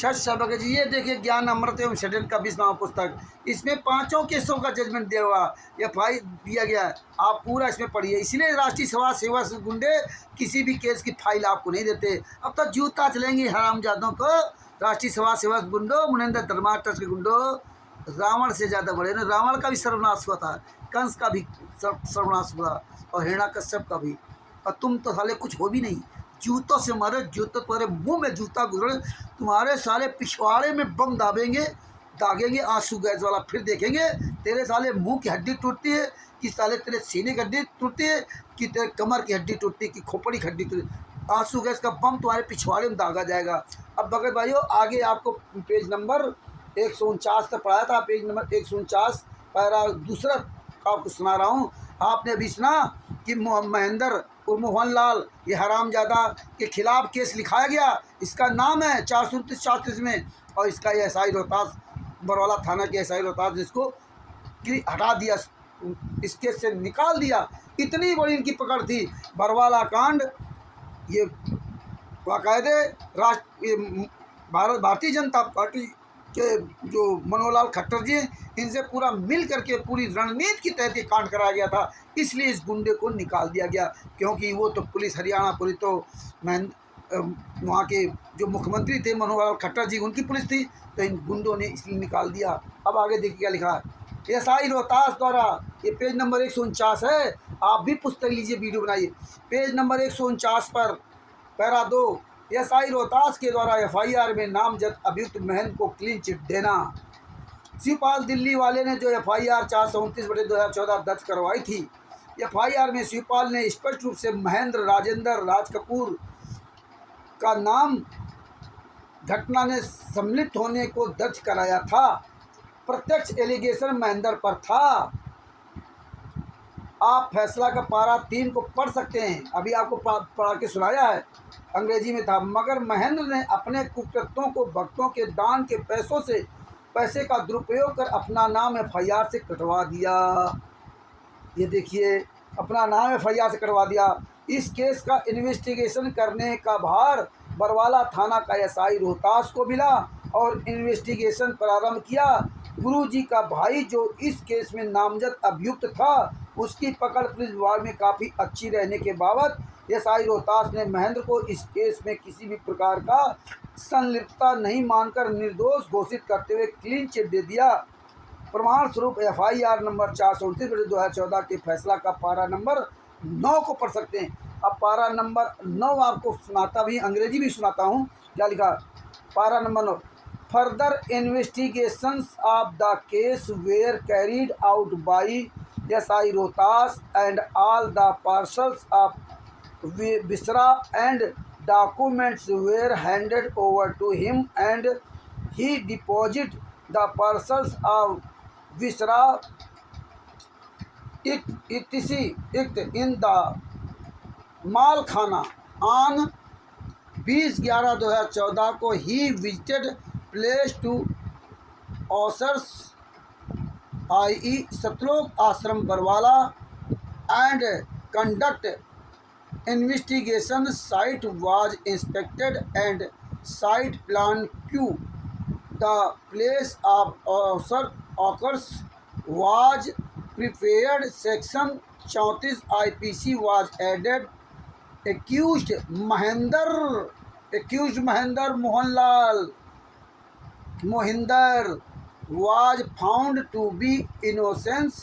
सच सबक जी। ये देखिए ज्ञान अमृत एवं षड्यंत्र का 20वां पुस्तक, इसमें 5 केसों का जजमेंट दिया हुआ FI दिया गया है। आप पूरा इसमें पढ़िए। इसलिए राष्ट्रीय समाज सेवा से गुंडे किसी भी केस की फाइल आपको नहीं देते। अब तक जूता चलेंगे हरामजादों को। राष्ट्रीय समाज सेवा गुंडो, मुनिंदर धर्मा ट्रस्ट के गुंडो रावण से ज़्यादा बड़े ना। रावण का भी सर्वनाश हुआ था, कंस का भी सर्वनाश हुआ और हिरण्यकश्यप का भी। और तुम तो साले कुछ हो भी नहीं। जूतों से मारे, जूतों तुम्हारे मुंह में जूता गुजरे, तुम्हारे साले पिछवाड़े में बम दागेंगे आंसू गैस वाला। फिर देखेंगे तेरे साले मुंह की हड्डी टूटती है कि साले तेरे सीने की हड्डी टूटती है कि तेरे कमर की हड्डी टूटती है कि खोपड़ी की हड्डी टूटती है। आंसू गैस का बम तुम्हारे पिछवाड़े में दागा जाएगा। अब भगत भाइयों आगे आपको पेज नंबर 149 तक पढ़ाया था। पेज नंबर 149 पैरा दूसरा आपको सुना रहा हूँ। आपने अभी सुना कि महेंद्र और मोहनलाल ये हरामजादा के खिलाफ केस लिखाया गया। इसका नाम है 429 में, और इसका ये SI रोहतास बरवाला थाना के SI रोहतास जिसको हटा दिया, इस केस से निकाल दिया। इतनी बड़ी इनकी पकड़ थी। बरवाला कांड ये बाकायदे भारतीय जनता पार्टी के जो मनोहर खट्टर जी इनसे पूरा मिल करके पूरी रणनीति के तहत ये कांड कराया गया था। इसलिए इस गुंडे को निकाल दिया गया, क्योंकि वो तो पुलिस, हरियाणा पुलिस तो वहाँ के जो मुख्यमंत्री थे मनोहर खट्टर जी, उनकी पुलिस थी, तो इन गुंडों ने इसलिए निकाल दिया। अब आगे देखिए क्या लिखा है SI रोहतास द्वारा। ये पेज नंबर 149 है। आप भी पुस्तक लीजिए, वीडियो बनाइए। पेज नंबर 149 पर पैरा 2 SI रोहतास के द्वारा FIR में नामजद अभियुक्त महेंद्र को क्लीन चिट देना। शिवपाल दिल्ली वाले ने जो FIR 429/2014 दर्ज करवाई थी। FIR में शिवपाल ने स्पष्ट रूप से महेंद्र राजेंद्र राज कपूर का नाम घटना में सम्मिलित होने को दर्ज कराया था। प्रत्यक्ष एलिगेशन महेंद्र पर था। आप फैसला का पारा 3 को पढ़ सकते हैं। अभी आपको पढ़ा के सुनाया है, अंग्रेजी में था। मगर महेंद्र ने अपने कुकृत्यों को भक्तों के दान के पैसे का दुरुपयोग कर अपना नाम FIR से कटवा दिया। ये देखिए, अपना नाम FIR से कटवा दिया। इस केस का इन्वेस्टिगेशन करने का भार बरवाला थाना का SI रोहतास को मिला और इन्वेस्टिगेशन प्रारंभ किया। गुरुजी का भाई जो इस केस में नामजद अभियुक्त था, उसकी पकड़ पुलिस विभाग में काफ़ी अच्छी रहने के बावजूद SI रोहतास ने महेंद्र को इस केस में किसी भी प्रकार का संलिप्तता नहीं मानकर निर्दोष घोषित करते हुए क्लीन चिट दे दिया। प्रमाण स्वरूप FIR नंबर 429/2014 के फैसला का पारा नंबर 9 को पढ़ सकते हैं। अब पारा नंबर 9 आपको सुनाता भी, अंग्रेजी भी सुनाता हूँ। क्या लिखा para number 9? Further investigations of the case were carried out by SI Rohtas and all the parcels of viscera and documents were handed over to him and he deposited the parcels of Visra it in the Malkhana on 20/11/2014 को he visited place to Osers i.e. सतलोक आश्रम Barwala and conduct investigation. Site was inspected and site plan Q. The place of occurs was prepared. Section 34 IPC was added. Accused Mohinder was found to be innocent.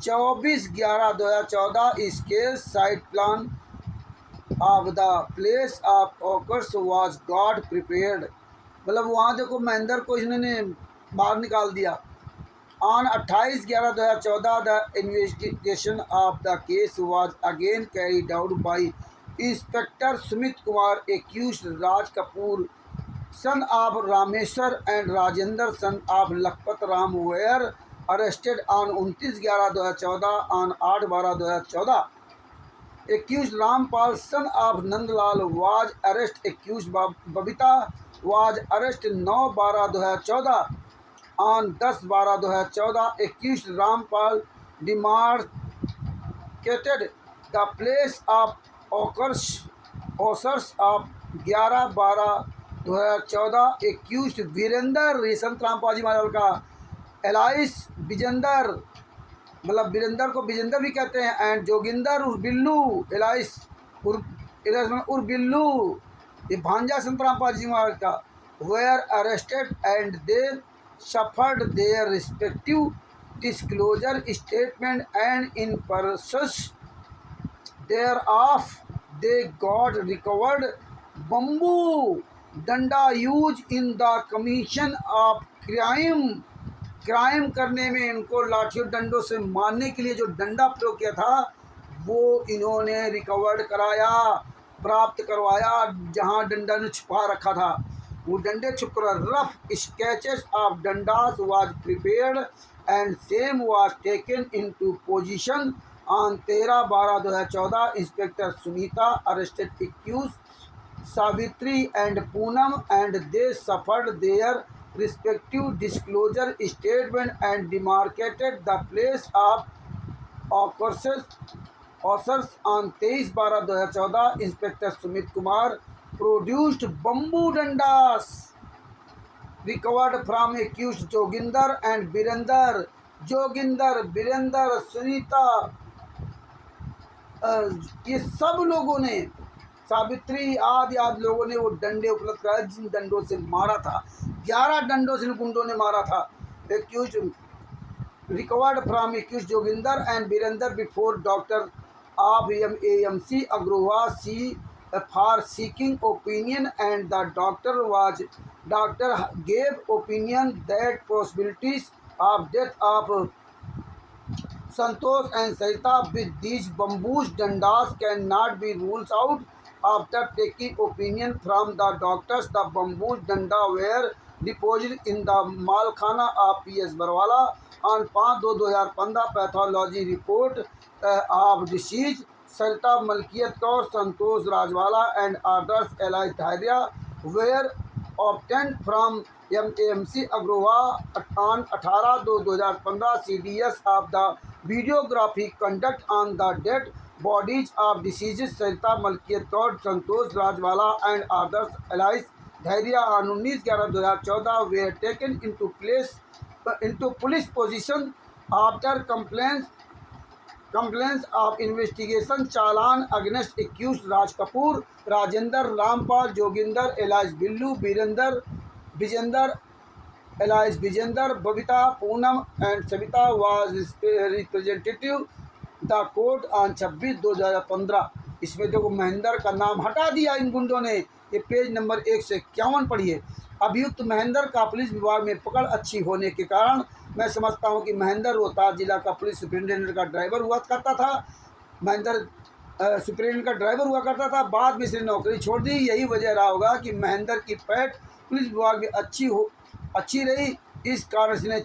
24/11/2014 इस case site plan of the place of occurrence was got prepared. मतलब वहाँ देखो महेंद्र को इन्होंने बाहर निकाल दिया। On 28/11/2014 the investigation of the case was again carried out by inspector Sumit Kumar accused Raj Kapoor son of Rameshwar and Rajendra son of Lakhpat Ram were arrested on 29/11/2014 on 8/12/2014. Accused Rampal son of Nandlal was arrested. Accused Babita was arrested 9/12/2014. On 10/12/2014 accused Rampal demarcated the place of occurs of 11/12 2014 accused Virendra रेशम रामपाल मारवाल का, alias Vijender, मतलब वीरेंद्र को विजेंदर भी कहते हैं, and Joginder उर्फ Billu, alias उर्फ बिल्लू, ये भांजा संतराम पाजी महाराज का, were arrested and they suffered their respective disclosure statement and in process thereof they got recovered bamboo danda use in the commission of crime करने में इनको लाठियों डंडों से मारने के लिए जो डंडा प्रयोग किया था वो इन्होंने रिकवर्ड कराया, प्राप्त करवाया, जहां डंडा ने छुपा रखा था वो डंडे छुप कर रफ स्केचेस ऑफ डंडास was prepared and same was taken into position on 13/12/2014 inspector Sunita arrested accused Savitri and Poonam and they suffered their respective disclosure statement and demarcated the place of occurrence on 23/12/2014. Inspector Sumit Kumar produced bamboo dandas recovered from accused Joginder and Virender. Joginder, Virender, Sunita, ये सब लोगों ने, सावित्री आदि लोगों ने वो डंडे उपलब्ध कराए जिन डंडों से मारा था। 11 डंडों से गुंडों ने मारा था। Accused recovered from accused Joginder and Virender before doctor of AMC Agarwal C for seeking opinion and the doctor gave opinion that possibilities of death of Santosh and Sarita with these bamboo dandas cannot be ruled out. After taking opinion from the doctors, the bamboo danda were deposited in the malkhana of PS Barwala on 5/2/2015. Pathology report of deceased Sarita Malkiyat Kaur, Santosh Rajwala and others Elias Dharia were obtained from AMC Agrawal on 18/2/2015. CDS of the videography conduct on the dead bodies of deceased Sarita Malkiyat Kaur, Santosh Rajwala and others Elias Dharia on 19/11/2014 were taken into police position after complaints of investigation challan against accused Raj Kapoor, Rajendra, Rampal, Joginder, Elias Billu, Vijender, Elias Vijender, Babita, Poonam and Savita was representative the court on 26/2/2015। इसमें देखो महेंद्र का नाम हटा दिया इन गुंडों ने। ये page number 151 पढ़िए। अभियुक्त महेंद्र का पुलिस विभाग में पकड़ अच्छी होने के कारण मैं समझता हूं कि महेंद्र रोहतास जिला का पुलिस सुपरिटेंडेंट का ड्राइवर हुआ करता था। महेंद्र सुपरिटेंडेंट का ड्राइवर हुआ करता था, बाद में इसने नौकरी छोड़ दी। यही वजह रहा होगा कि महेंद्र की पैठ पुलिस विभाग में अच्छी रही। इस कारण इसने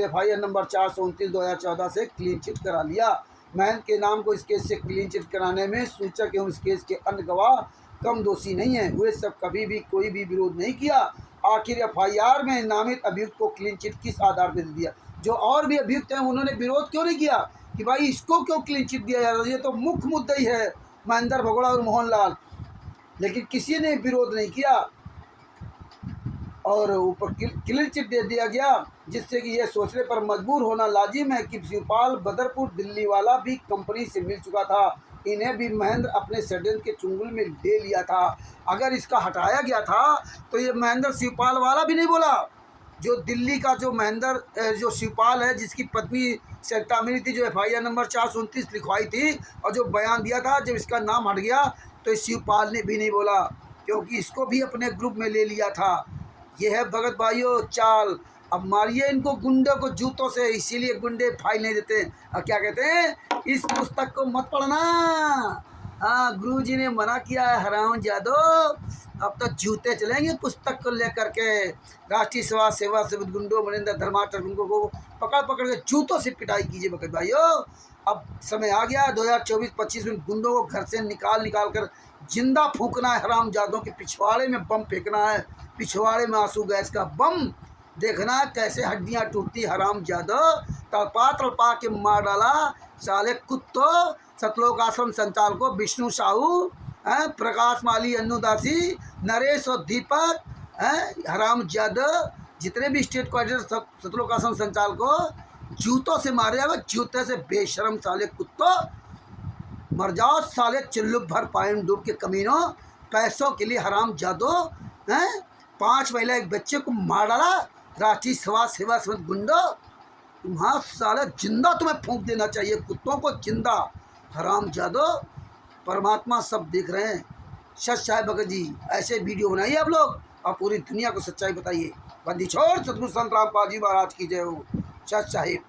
FIR नंबर 429/2014 से क्लीन चिट करा लिया। महेंद्र के नाम को इस केस से क्लीन चिट कराने में सूचक एवं इस केस के अन्य गवाह कम दोषी नहीं है। वे सब कभी भी कोई भी विरोध नहीं किया। आखिर FIR में नामित अभियुक्त को क्लीन चिट किस आधार पर दिया? जो और भी अभियुक्त हैं उन्होंने विरोध क्यों नहीं किया कि भाई इसको क्यों क्लीन चिट दिया जा रहा है? ये तो मुख्य मुद्दा ही है महेंद्र भगोड़ा और मोहनलाल, लेकिन किसी ने विरोध नहीं किया और ऊपर क्लीन चिट दे दिया गया, जिससे कि यह सोचने पर मजबूर होना लाजिम है कि शिवपाल बदरपुर दिल्ली वाला भी कंपनी से मिल चुका था। इन्हें भी महेंद्र अपने षड्यंत्र के चुंगल में ले लिया था। अगर इसका हटाया गया था तो ये महेंद्र शिवपाल वाला भी नहीं बोला। जो दिल्ली का जो महेंद्र जो शिवपाल है, जिसकी पत्नी सरिता मिली थी, जो FIR नंबर 429 लिखवाई थी और जो बयान दिया था, जब इसका नाम हट गया तो शिवपाल ने भी नहीं बोला, क्योंकि इसको भी अपने ग्रुप में ले लिया था। ये है भगत भाइयों चाल। अब मारिए इनको गुंडों को जूतों से, इसीलिए गुंडे फाइल नहीं देते। अब क्या कहते हैं, इस पुस्तक को मत पढ़ना। हाँ, गुरुजी ने मना किया है हराम जादो। अब तो जूते चलेंगे पुस्तक को लेकर के। राष्ट्रीय सेवा से गुंडों मनिंदर धर्माटर गुंडों को पकड़ के जूतों से पिटाई कीजिए भगत भाइयों। अब समय आ गया 2024-25 में गुंडों को घर से निकाल कर जिंदा फूकना है। हराम जादों के पिछवाड़े में बम फेंकना है, पिछवाड़े में आंसू गैस का बम। देखना है कैसे हड्डियां टूटती। हराम जादो तड़पा के मार डाला साले कुत्तो। सतलोक आश्रम संचालक को विष्णु साहू हैं, प्रकाश माली, अन्नूदासी, नरेश और दीपक हैं, हराम जादव, जितने भी स्टेट कोऑर्डिनेटर सतलोक आश्रम संचालक को जूतों से मारे जाओ, जूते से। बेशरम साले कुत्तों, मर जाओ साले चिल्लू भर पानी डूब के कमीनों, पैसों के लिए हराम जादो हैं। 5 महिला एक बच्चे को मार डाला, राष्ट्रीय समाज सेवा समिति गुंडो, तुम्हारा साले जिंदा तुम्हें फूंक देना चाहिए, कुत्तों को जिंदा, हराम जादो। परमात्मा सब देख रहे हैं। सच साहेब भगत जी, ऐसे वीडियो बनाइए आप लोग और पूरी दुनिया को सच्चाई बताइए। बंदी छोड़ सतगुरु संत रामपाल जी महाराज की जय हो। सच साहिब।